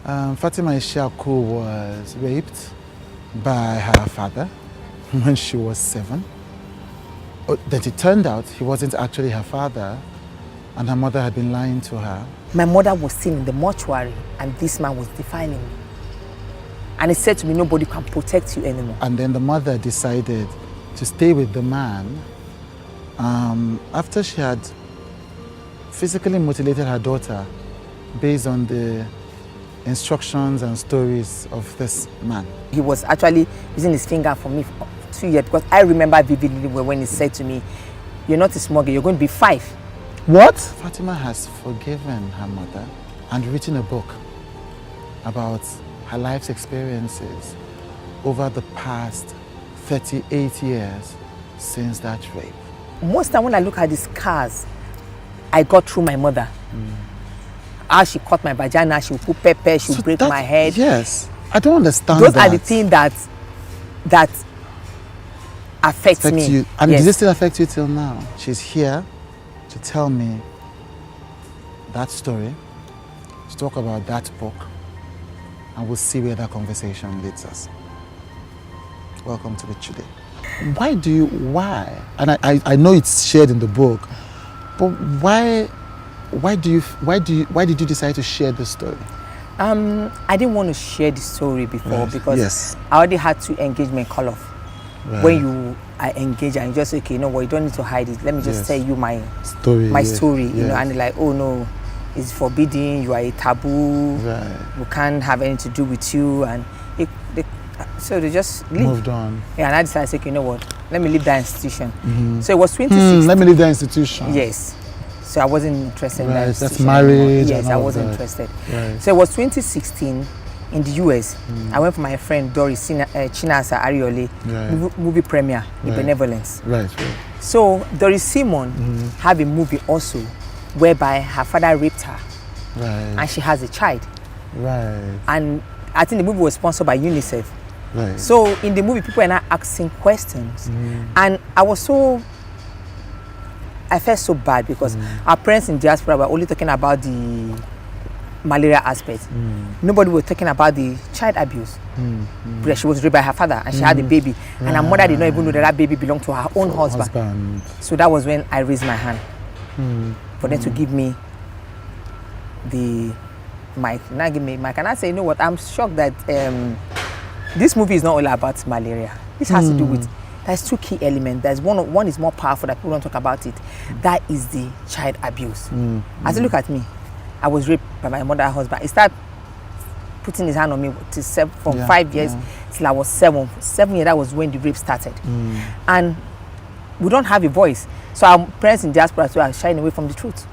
Fatima Ishiaku was raped by her father when she was 7. Then it turned out he wasn't actually her father, and her mother had been lying to her. My mother was seen in the mortuary, and this man was defiling me. And he said to me, nobody can protect you anymore. And then the mother decided to stay with the man after she had physically mutilated her daughter based on the instructions and stories of this man. He was actually using his finger for me for 2 years, because I remember vividly when he said to me, you're not a small girl, you're going to be 5. What? Fatima has forgiven her mother and written a book about her life's experiences over the past 38 years since that rape. Most time when I look at the scars I got through my mother, how she cut my vagina, she would put pepper, she would break my head. Yes, I don't understand Those that. are the things that affect me. You. And yes. Does it still affect you till now? She's here to tell me that story, to talk about that book, and we'll see where that conversation leads us. Welcome to WithChude. Why? And I know it's shared in the book, but why did you decide to share this story? I didn't want to share the story before because I already had 2 engagement call-off. Right. When you are engaged and you just say, okay, you know what, you don't need to hide it. Let me just tell you my story, you know, and they're like, oh no, it's forbidden, you are a taboo, we can't have anything to do with you, and so they just leave. Moved on. Yeah, and I decided, okay, you know what, let me leave that institution. So it was 2016. Let me leave that institution. Yes. So I wasn't interested in that institution. That's marriage. Yes, I wasn't interested. So it was 2016 in the US. I went for my friend Doris Chinasa Ariole movie premiere, The Benevolence. So Doris Simon have a movie also whereby her father raped her. And she has a child. And I think the movie was sponsored by UNICEF. So in the movie, people are now asking questions. And I felt so bad because our parents in diaspora were only talking about the malaria aspect. Nobody was talking about the child abuse. Because she was raped by her father and she had a baby. And her mother did not even know that baby belonged to her own husband. So that was when I raised my hand for them to give me the mic. Now give me mic. And I say, you know what, I'm shocked that this movie is not all about malaria. This has to do with, there's 2 key elements. There's one is more powerful that people don't talk about it. That is the child abuse. As you look at me, I was raped by my mother's husband. He started putting his hand on me from 5 years till I was 7. 7 years, that was when the rape started. And we don't have a voice. So our parents in diaspora are shying away from the truth.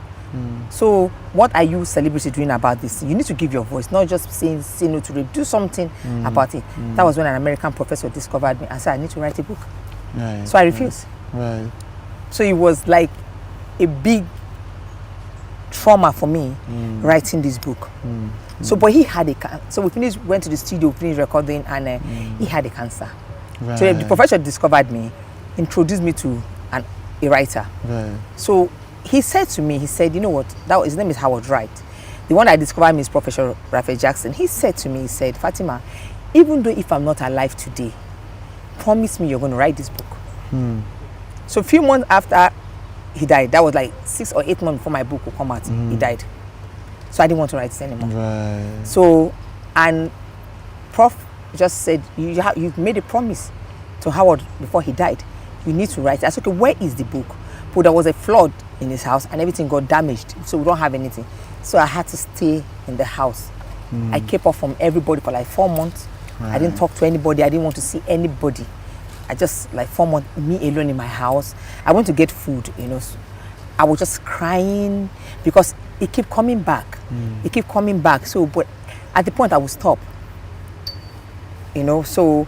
So what are you celebrities doing about this? You need to give your voice, not just say no to rape. Do something about it. That was when an American professor discovered me and said, I need to write a book. So I refused. So it was like a big trauma for me writing this book. So but he had so we went to the studio, finished recording, and he had a cancer. So the professor discovered me, introduced me to a writer. So he said to me, you know what, his name is Howard Wright. The one that discovered me is Professor Raphael Jackson. He said to me, Fatima, even though if I'm not alive today, promise me you're going to write this book. So a few months after he died, that was like 6 or 8 months before my book would come out, he died. So I didn't want to write it anymore. So, and Prof just said, you've made a promise to Howard before he died. You need to write it. I said, okay, where is the book? But there was a flood in his house and everything got damaged. So we don't have anything. So I had to stay in the house. I kept off from everybody for like 4 months. I didn't talk to anybody. I didn't want to see anybody. I just, like 4 months, me alone in my house. I went to get food, you know. I was just crying because it kept coming back. It kept coming back. So, but at the point I would stop. You know, so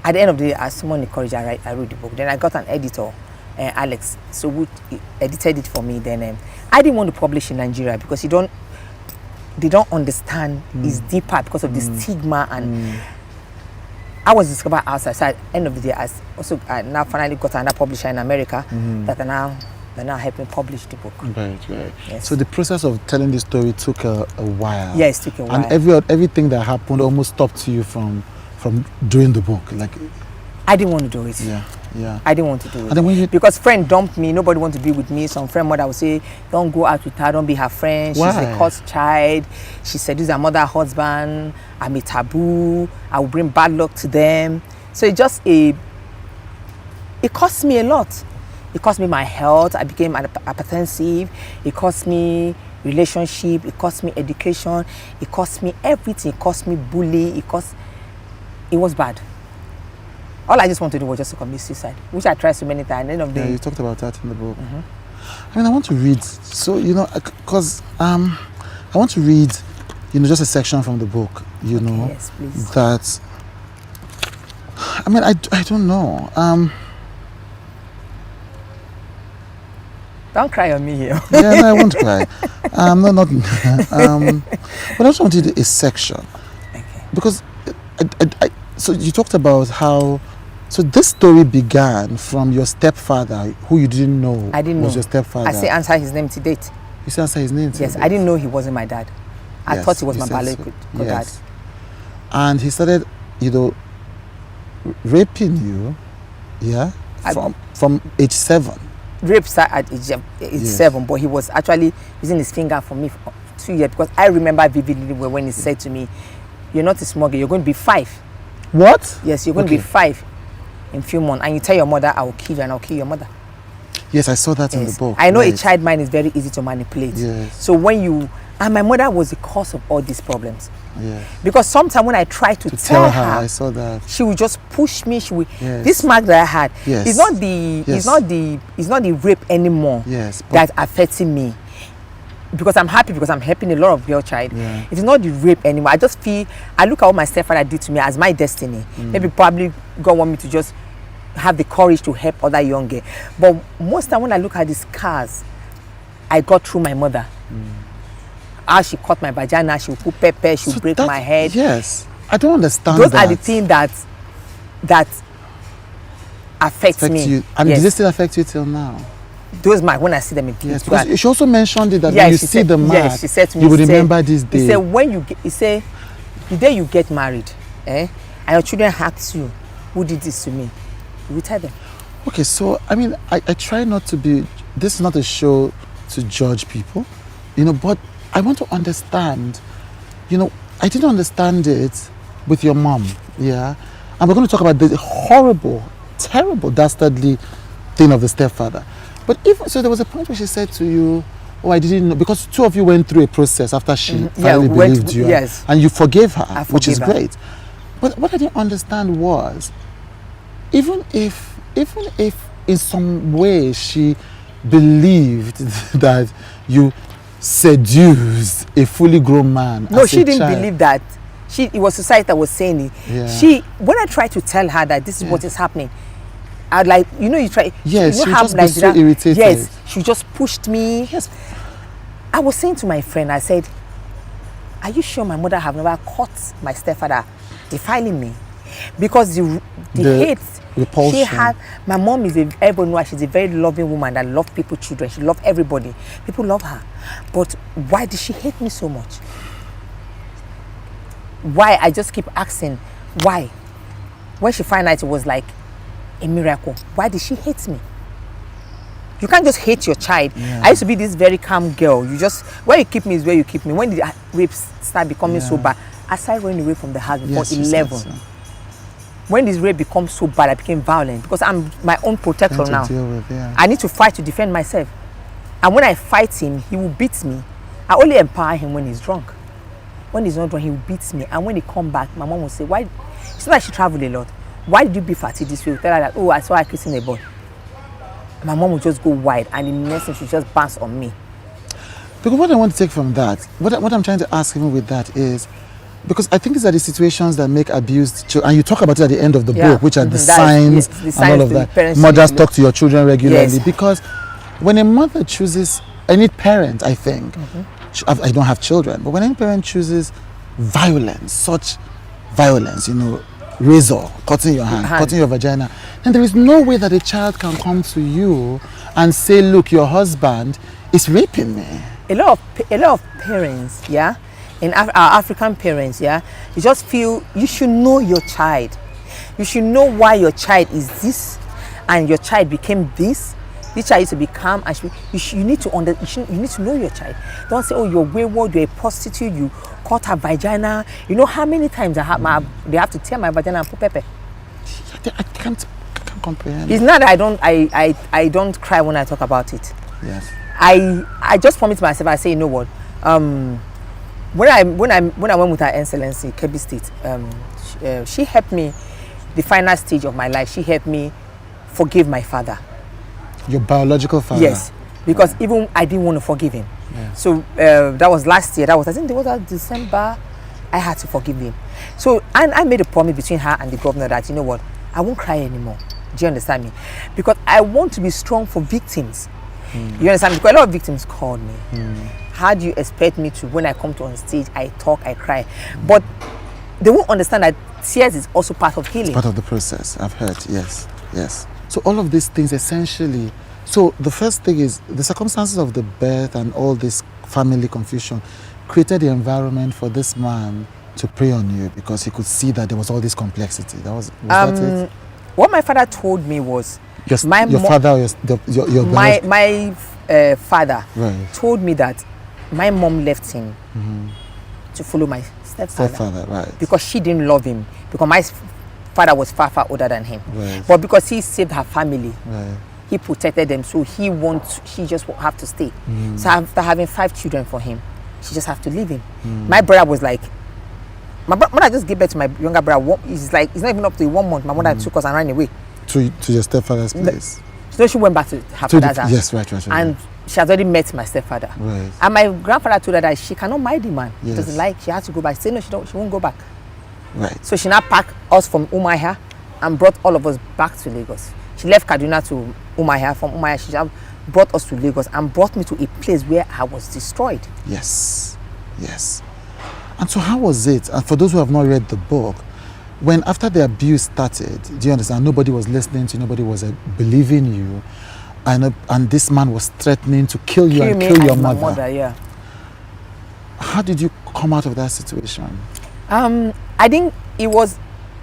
at the end of the day, as someone encouraged, I wrote the book. Then I got an editor, Alex, so who edited it for me. Then I didn't want to publish in Nigeria because they don't understand it's deeper because of the stigma, and I was discovered outside. So at the end of the day, I now finally got another publisher in America that are now that now helped me publish the book. Right. Yes. So the process of telling the story took a while. Yes, it took a while. And everything that happened almost stopped you from doing the book. Like, I didn't want to do it. yeah. I didn't want to do it. And then when you, because friend dumped me, nobody wanted to be with me. Some friend mother would say, don't go out with her, don't be her friend. Why? She's a cursed child. She seduced her mother, husband. I'm a taboo. I will bring bad luck to them. So it cost me a lot. It cost me my health. I became hypertensive. It cost me relationship. It cost me education. It cost me everything. It cost me bully. It was bad. All I just wanted to do was just to commit suicide, which I tried so many times. At the end of the day, you talked about that in the book. I mean, I want to read. So because I want to read, just a section from the book. Yes, please. That. I mean, I don't know. Don't cry on me here. Yeah, no, I won't cry. No, not. But I also wanted a section. Okay. Because so you talked about how. So this story began from your stepfather, who you didn't know. I didn't know. Was your stepfather. I say answer his name to date. You say answer his name to Yes, date. I didn't know he wasn't my dad. I thought he was my biological dad. And he started, raping you, yeah, from age 7. Rape started at age 7, but he was actually using his finger for me for 2 years, because I remember vividly when he said to me, "You're not a small girl, you're going to be 5. What? Yes, you're going to be 5 in a few months, and you tell your mother, I will kill you and I'll kill your mother. Yes, I saw that in the book. I know a child mind is very easy to manipulate. Yes. So and my mother was the cause of all these problems. Yes. Because sometimes when I try to tell her, I saw that. she would just push me. She would. Yes. This mark that I had, yes. it's not the rape anymore. Yes. That's affecting me. Because I'm happy, because I'm helping a lot of girl child. Yeah. It is not the rape anymore. I just feel, I look at what my stepfather did to me as my destiny. Maybe probably God want me to just have the courage to help other young girls. But most time when I look at the scars I got through my mother, how she cut my vagina, she would put pepper, she would break my head. Yes. I don't understand Those that. are the things that affect me. You. And does it still affect you till now? Those marks, when I see them in yes, because she also mentioned it that when you see the mark, yes, she said to me, you will remember this day. He said, the day you get married, and your children ask you, who did this to me? You will tell them. Okay, so I mean, I try not to be. This is not a show to judge people, but I want to understand. I didn't understand it with your mom, yeah, and we're going to talk about the horrible, terrible, dastardly thing of the stepfather. But so there was a point where she said to you, "Oh, I didn't know," because two of you went through a process after she finally believed you, yes, and you forgave her, which is great. But what I didn't understand was, even if in some way she believed that you seduced a fully grown man. No, she didn't believe that. It was society that was saying it. Yeah. When I tried to tell her that this is what is happening, I'd like, you try. Yes, she just be so irritated. Yes, she just pushed me. Yes. I was saying to my friend, I said, "Are you sure my mother have never caught my stepfather defiling me?" Because the hate repulsion. she had. My mom is everyone knows she's a very loving woman that loves people, children. She loves everybody. People love her. But why did she hate me so much? Why? I just keep asking, why? When she found out, it was like a miracle. Why did she hate me? You can't just hate your child. Yeah. I used to be this very calm girl. Where you keep me is where you keep me. When the rapes start becoming so bad, I started running away from the house before 11. So. When this rape becomes so bad, I became violent because I'm my own protector now. I need to fight to defend myself. And when I fight him, he will beat me. I only empower him when he's drunk. When he's not drunk, he will beat me. And when he come back, my mom will say, "Why?" It's not like she traveled a lot. "Why did you beat Fatty this way?" Tell her that, "Oh, I saw her kissing a boy." My mom would just go wide, and the next thing she just bounce on me. Because what I want to take from that, what I'm trying to ask even with that is, because I think these are the situations that make abused children, and you talk about it at the end of the book, which are the signs and all of that. Mothers talk to your children regularly, because when a mother chooses, any parent, I think, I don't have children, but when any parent chooses violence, such violence, razor, cutting your hand, cutting your vagina, then there is no way that a child can come to you and say, look, your husband is raping me. A lot of parents, yeah, our African parents, yeah, you just feel you should know your child. You should know why your child is this and your child became this. This child used to become, and you need to know your child. Don't say, oh, you're wayward, you're a prostitute, you cut her vagina. You know how many times they have to tear my vagina and put pepper? I can't comprehend. It's not that I don't cry when I talk about it. Yes. I just promised myself, I say, you know what? When I went with Her Excellency, Kebbi State, she helped me, the final stage of my life, she helped me forgive my father. Your biological father? Yes, because even I didn't want to forgive him. Yeah. So that was last year. I think it was December. I had to forgive him. So I made a promise between her and the governor that, you know what, I won't cry anymore. Do you understand me? Because I want to be strong for victims. You understand me? Because a lot of victims called me. How do you expect me to, when I come to on stage, I talk, I cry? But they won't understand that tears is also part of healing. It's part of the process. I've heard. Yes. Yes. So all of these things essentially, so the first thing is the circumstances of the birth and all this family confusion created the environment for this man to prey on you because he could see that there was all this complexity. Was that it? What my father told me was, your father or my father right. told me that my mom left him to follow my stepfather, right. because she didn't love him, because my father was far older than him, right. but because he saved her family, right. he protected them, so she just won't have to stay. So after having 5 children for him, she just have to leave him. My brother was like, when I just gave birth to my younger brother, it's not even up to 1 month. My mother took us and ran away to your stepfather's place. So she went back to her father's house. Yes, right. And she has already met my stepfather. Right. And my grandfather told her that she cannot marry the man. Yes. She doesn't like. She has to go back. She said no, she won't go back. Right. So she now packed us from Umuahia and brought all of us back to Lagos. She left Kaduna to Umuahia. From Umuahia, she just brought us to Lagos and brought me to a place where I was destroyed. Yes. And so how was it? And for those who have not read the book, when after the abuse started, do you understand, nobody was listening to you, nobody was believing you, and this man was threatening to kill you and kill your mother. Yeah. How did you come out of that situation? I think I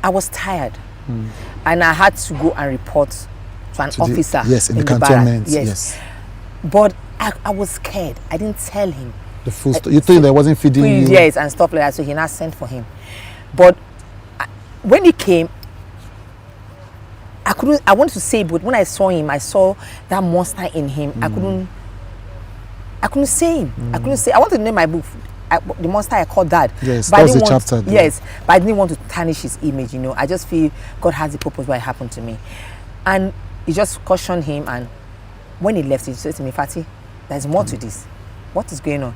was tired, and I had to go and report to an officer. Yes, in the cantonment. Yes. But I was scared. I didn't tell him. The full story. You told him I wasn't feeding you? Yes, and stuff like that. So he now sent for him. But when he came, I wanted to say, but when I saw him, I saw that monster in him. I couldn't say him. I couldn't say. I wanted to name my book, the monster I called Dad. Yes, that was the chapter. Yes, but I didn't want to tarnish his image. I just feel God has a purpose why it happened to me, and he just cautioned him. And when he left, he said to me, "Fati, there's more to this. What is going on?"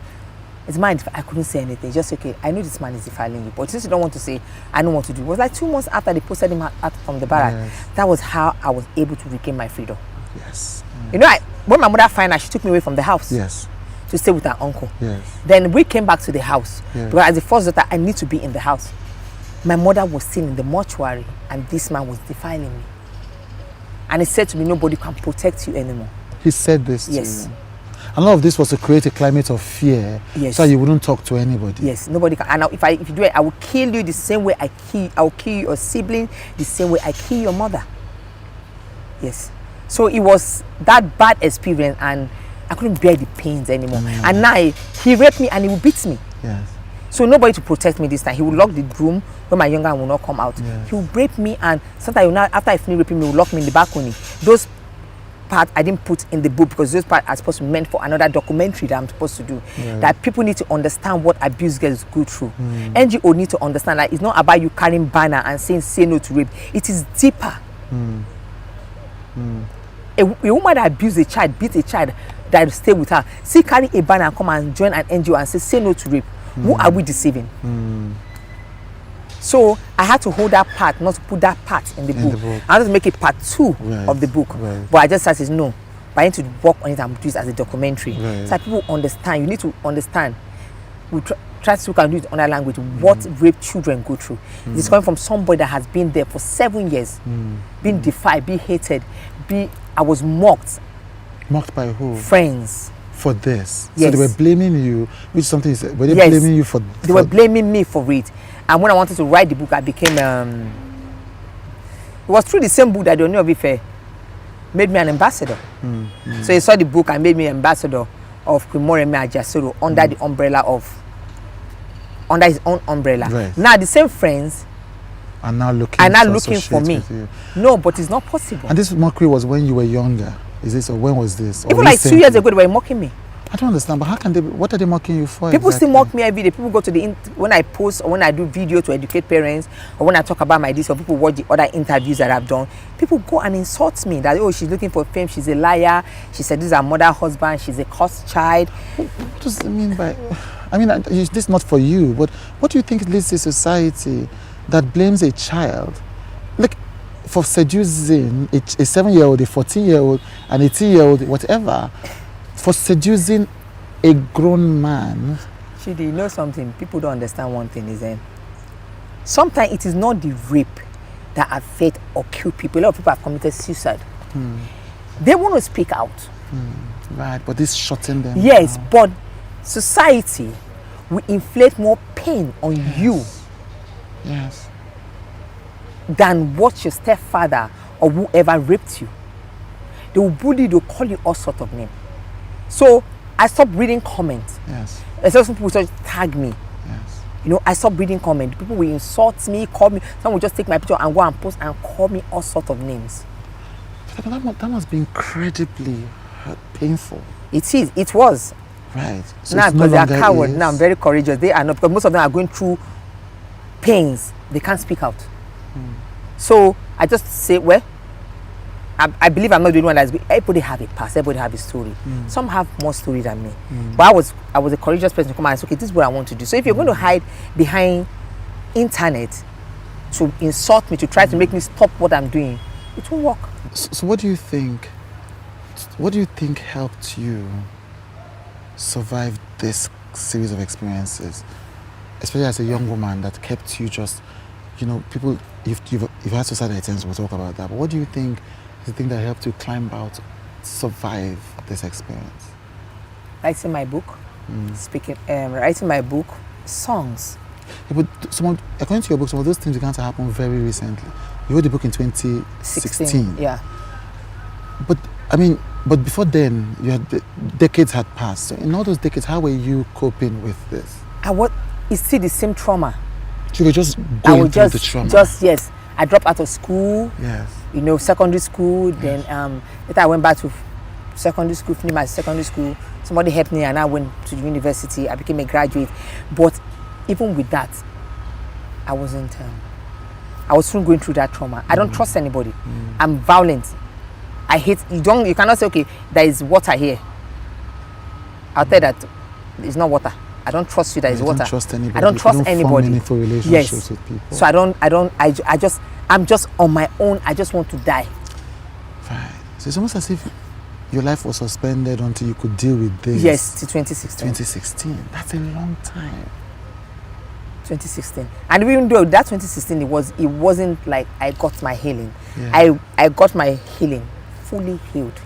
It's mine. I couldn't say anything. Just okay. I know this man is defiling you, but since you don't want to say, I know what to do. It was like 2 months after they posted him out from the barrack. Yes. That was how I was able to regain my freedom. Yes. When my mother found out, she took me away from the house. Yes. To stay with her uncle. Yes. Then we came back to the house. Yes. Because as the first daughter, I need to be in the house. My mother was still in the mortuary, and this man was defiling me. And he said to me, nobody can protect you anymore. He said this to you? Yes. And all of this was to create a climate of fear, yes, so you wouldn't talk to anybody. Yes, nobody can. And if you do it, I will kill you the same way I will kill your sibling, the same way I kill your mother. Yes. So it was that bad experience, and I couldn't bear the pains anymore. And now he raped me and he would beat me. Yes. So nobody to protect me this time. He would lock the room where my younger one will not come out. Yes. He would rape me, and sometimes after I finish raping me, he would lock me in the balcony. Those part I didn't put in the book because those parts are supposed to be meant for another documentary that I'm supposed to do. Right. That people need to understand what abuse girls go through. NGO need to understand that it's not about you carrying banner and saying say no to rape. It is deeper. A woman that abused a child, beat a child, that stay with her, see carry a banner and come and join an NGO and say no to rape. Who are we deceiving? So I had to hold that part, not to put that part in the book. I had to make it part 2 of the book. Right. But I just said, no, but I need to work on it and do this as a documentary. Right. So that people understand. You need to understand. We try to do it in other language, what rape children go through. It's coming from somebody that has been there for 7 years, being defied, being hated, I was mocked. Mocked by who? Friends. For this? Yes. So they were blaming you, which is something you said, were they Yes. blaming you for? They were blaming me for it. And when I wanted to write the book, I became, it was through the same book that the Oni of Ife made me an ambassador. So he saw the book and made me ambassador of Kwimoreme Ajasoro under the umbrella of, under his own umbrella. Right. Now the same friends are now looking, for me. No, but it's not possible. And this mockery was when you were younger. Is this, or when was this? Even like 2 years ago, they were mocking me. I don't understand, but how can they? What are they mocking you for? People exactly? still mock me every day. People go to when I post or when I do video to educate parents, or when I talk about my this, or people watch the other interviews that I've done. People go and insult me that, oh, she's looking for fame, she's a liar. She said this is her mother, husband, she's a cursed child. What does it mean by? I mean, this is not for you, but what do you think leads to a society that blames a child, like, for seducing a 7-year-old, a 14-year-old, an 18-year-old, whatever, for seducing a grown man? Chude, you know something? People don't understand one thing, is that sometimes it is not the rape that affect or kill people. A lot of people have committed suicide. They want to speak out. Right, but this shutting them. Yes, but society will inflict more pain on you Yes. than what your stepfather or whoever raped you. They will bully you, they'll call you all sorts of names. So I stopped reading comments. Yes. Especially people start to tag me. Yes. You know, I stopped reading comments. People will insult me, call me. Some will just take my picture and go and post and call me all sorts of names. That must be incredibly painful. It is. It was. Right. So Now, it's no because they are longer cowards, is. now I'm very courageous. They are not, because most of them are going through pains. They can't speak out. So I just say, well, I believe I'm not the only one that's good. Everybody have a past. Everybody have a story. Some have more story than me. But I was a courageous person to come and say, okay, this is what I want to do. So if you're going to hide behind internet to insult me, to try to make me stop what I'm doing, it won't work. So what do you think? What do you think helped you survive this series of experiences, especially as a young woman that kept you just, you know, people. You've had suicidal attempts. We'll talk about that. But what do you think is the thing that helped you climb out, survive this experience? Writing my book, writing my book, songs. Yeah, but according to your book, some of those things began to happen very recently. You wrote the book in 2016. Yeah. But I mean, but before then, decades had passed. So in all those decades, how were you coping with this? It's still the same trauma. You were just going through the trauma. Yes. I dropped out of school. Yes. You know, secondary school. Then later I went back to secondary school, finished my secondary school. Somebody helped me and I went to the university. I became a graduate. But even with that, I was still going through that trauma. I don't trust anybody. I'm violent. I hate, you cannot say, okay, there is water here. I'll tell you that it's not water. I don't trust you, there is water. Don't trust anybody. I don't trust anybody. Form meaningful relationships with people. So I'm just on my own. I just want to die. Right. So it's almost as if your life was suspended until you could deal with this. Yes, to 2016. 2016. That's a long time. 2016. And even though that 2016, it wasn't like I got my healing. Yeah. I got my healing fully healed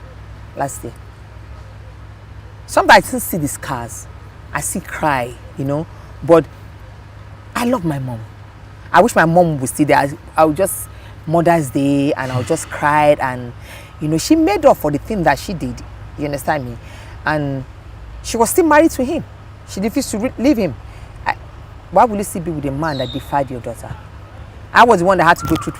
last year. Sometimes I still see the scars. I still cry, you know. But I love my mom. I wish my mom was still there. I would just Mother's Day and I'll just cry, and you know, she made up for the thing that she did. You understand me? And she was still married to him. She refused to leave him. Why would you still be with a man that defied your daughter? I was the one that had to go through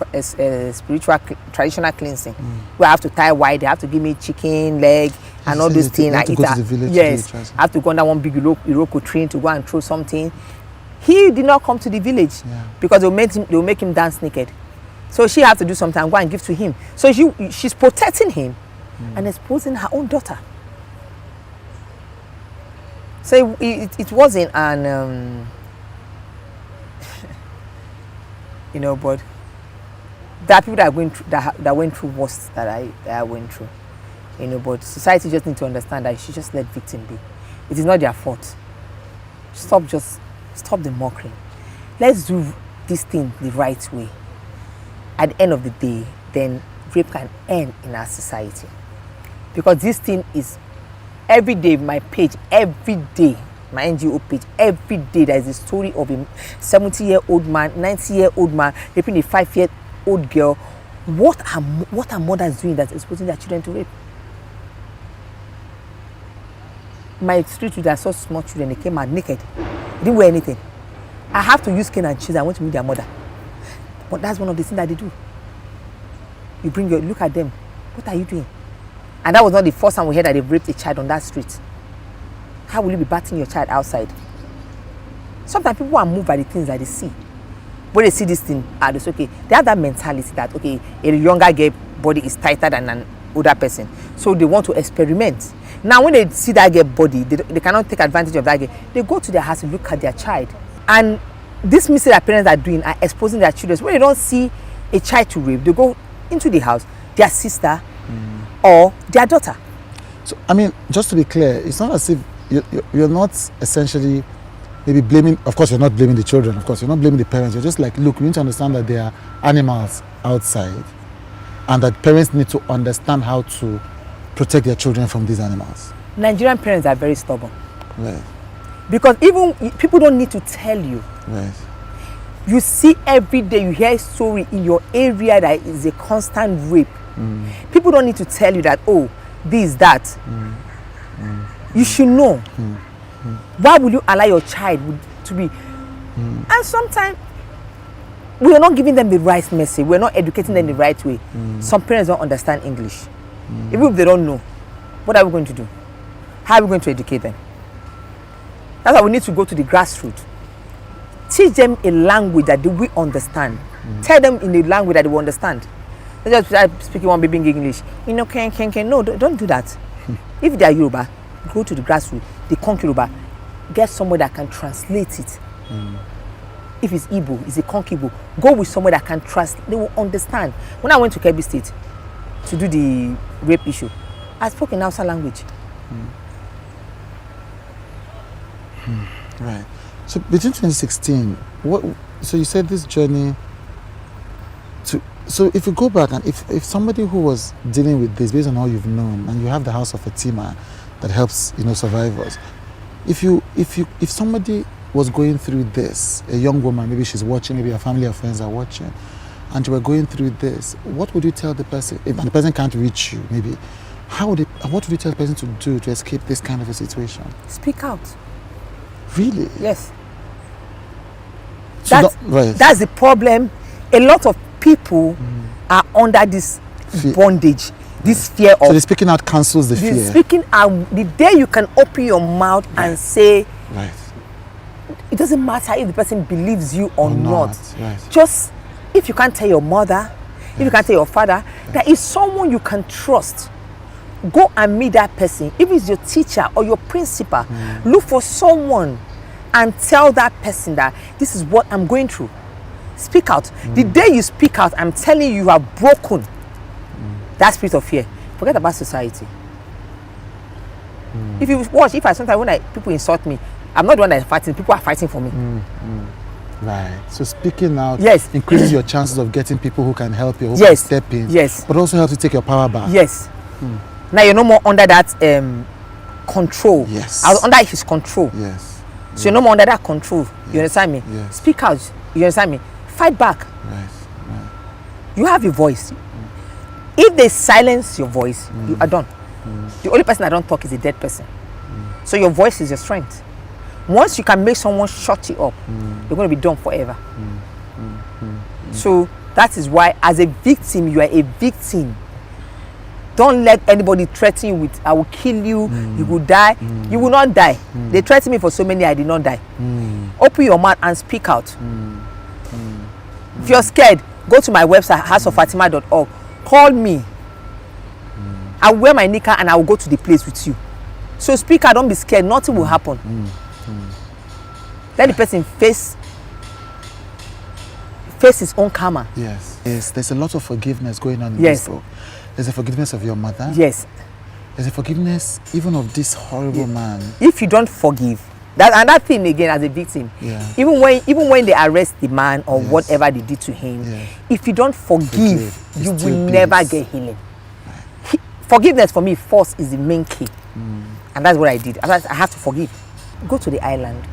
spiritual, traditional cleansing. Where I have to tie white, they have to give me chicken, leg, and all those things. I eat that. Yes, I have to go under one big Iroko tree to go and throw something. He did not come to the village because they'll make him dance naked. So she had to do something and go and give to him. So she's protecting him and exposing her own daughter. So it wasn't an you know, but there are people that are going through, that went through worse that I went through. You know, but society just need to understand that you should just let victim be. It is not their fault. Stop just Stop the mockery. Let's do this thing the right way. At the end of the day, then rape can end in our society. Because this thing is every day, my page, every day, my NGO page, every day there is a story of a 70-year-old man, 90-year-old man raping a 5-year-old girl. What are mothers doing that's exposing their children to rape? My street children, I saw small children, they came out naked. They didn't wear anything. I have to use cane and choose. I want to meet their mother. But that's one of the things that they do. You bring your, look at them. What are you doing? And that was not the first time we heard that they raped a child on that street. How will you be batting your child outside? Sometimes people are moved by the things that they see. When they see this thing, it's okay. They have that mentality that, okay, a younger girl body is tighter than an older person. So they want to experiment. Now, when they see that girl body, they cannot take advantage of that girl. They go to their house to look at their child. And this mistake that parents are doing are exposing their children. So when they don't see a child to rape, they go into the house, their sister or their daughter. So, I mean, just to be clear, it's not as if you're not essentially maybe blaming, of course you're not blaming the children, of course you're not blaming the parents, you're just like, look, we need to understand that there are animals outside and that parents need to understand how to protect their children from these animals. Nigerian parents are very stubborn. Right. Because even people don't need to tell you. Right. You see every day, you hear a story in your area that is a constant rape. People don't need to tell you that, oh, this, that. You should know. Why would you allow your child to be? And sometimes we are not giving them the right message. We are not educating them the right way. Some parents don't understand English. Even if they don't know, what are we going to do? How are we going to educate them? That's why we need to go to the grassroots. Teach them a language that they will understand. Tell them in a language that they will understand. They just start speaking one baby in English. You know, can. No, don't do that. If they are Yoruba, go to the grassroots. They conquer Yoruba. Get someone that can translate it. If it's Igbo, it's a conquer Igbo. Go with someone that can translate. They will understand. When I went to Kebbi State to do the rape issue, I spoke in Hausa language. Right. So between 2016, so you said this journey so if you go back and if somebody who was dealing with this based on all you've known, and you have the House of Fatima that helps, survivors, if somebody was going through this, a young woman, maybe she's watching, maybe her family or friends are watching, and you were going through this, what would you tell the person? If the person can't reach you, maybe, what would you tell the person to do to escape this kind of a situation? Speak out. Really? Yes. So that's the problem. A lot of people are under this bondage, this fear of. So the speaking out cancels the fear. Speaking out, the day you can open your mouth and say, it doesn't matter if the person believes you or not. Right. Just, if you can't tell your mother, if you can't tell your father, there is someone you can trust. Go and meet that person. If it's your teacher or your principal, look for someone and tell that person that this is what I'm going through. Speak out. The day you speak out, I'm telling you, you have broken that spirit of fear. Forget about society. If you watch, sometimes when people insult me, I'm not the one that is fighting. People are fighting for me. Right. So speaking out increases your chances of getting people who can help you, who can step in. Yes. But also helps you take your power back. Yes. Now you're no more under that control. Yes. I was under his control. Yes. So you're no more under that control. Yes. You understand me? Yes. Speak out. You understand me? Fight back. Right. You have a voice. If they silence your voice, you are done. The only person that don't talk is a dead person. So your voice is your strength. Once you can make someone shut you up, you're going to be done forever. So that is why, as a victim, you are a victim. Don't let anybody threaten you with, I will kill you, you will die. You will not die. They threatened me for so many, I did not die. Open your mouth and speak out. If you're scared, go to my website, houseoffatima.org. Call me. I will wear my knicker and I will go to the place with you. So speak out, don't be scared, nothing will happen. Let the person face his own karma. Yes. There's a lot of forgiveness going on in this book. There's a forgiveness of your mother. Yes. There's a forgiveness even of this horrible man. If you don't forgive, that thing again as a victim. Yeah. Even when they arrest the man or whatever they did to him, if you don't forgive, you will never get healing. Forgiveness for me first is the main key. And that's what I did. I have to forgive. Go to the island.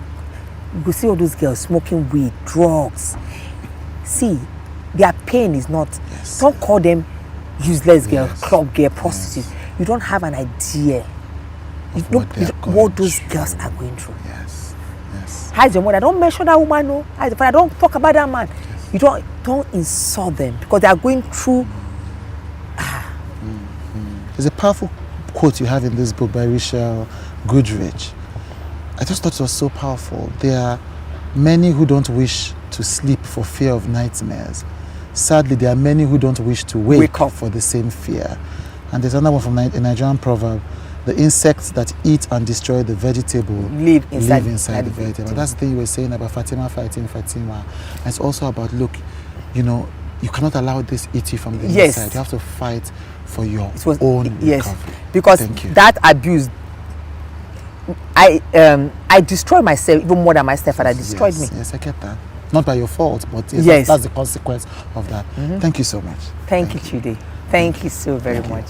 You go see all those girls smoking weed, drugs. See, their pain is not. Don't call them useless girls, club girl, prostitutes. You don't have an idea what those girls are going through. Yes. How's your mother? Don't mention that woman, no. How's your father? Don't talk about that man. You don't insult them because they are going through. There's a powerful quote you have in this book by Rachel Goodrich. I just thought it was so powerful. There are many who don't wish to sleep for fear of nightmares. Sadly, there are many who don't wish to wake up for the same fear. And there's another one from a Nigerian proverb: the insects that eat and destroy the vegetable live inside the vegetable. That's the thing you were saying about Fatima fighting Fatima. And it's also about, look, you know, you cannot allow this eat you from the inside. You have to fight for your own recovery. Because that abuse, I destroyed myself even more than my stepfather destroyed me. Yes, I get that. Not by your fault, but that's the consequence of that. Thank you so much. Thank you, Chude. Thank you so very much.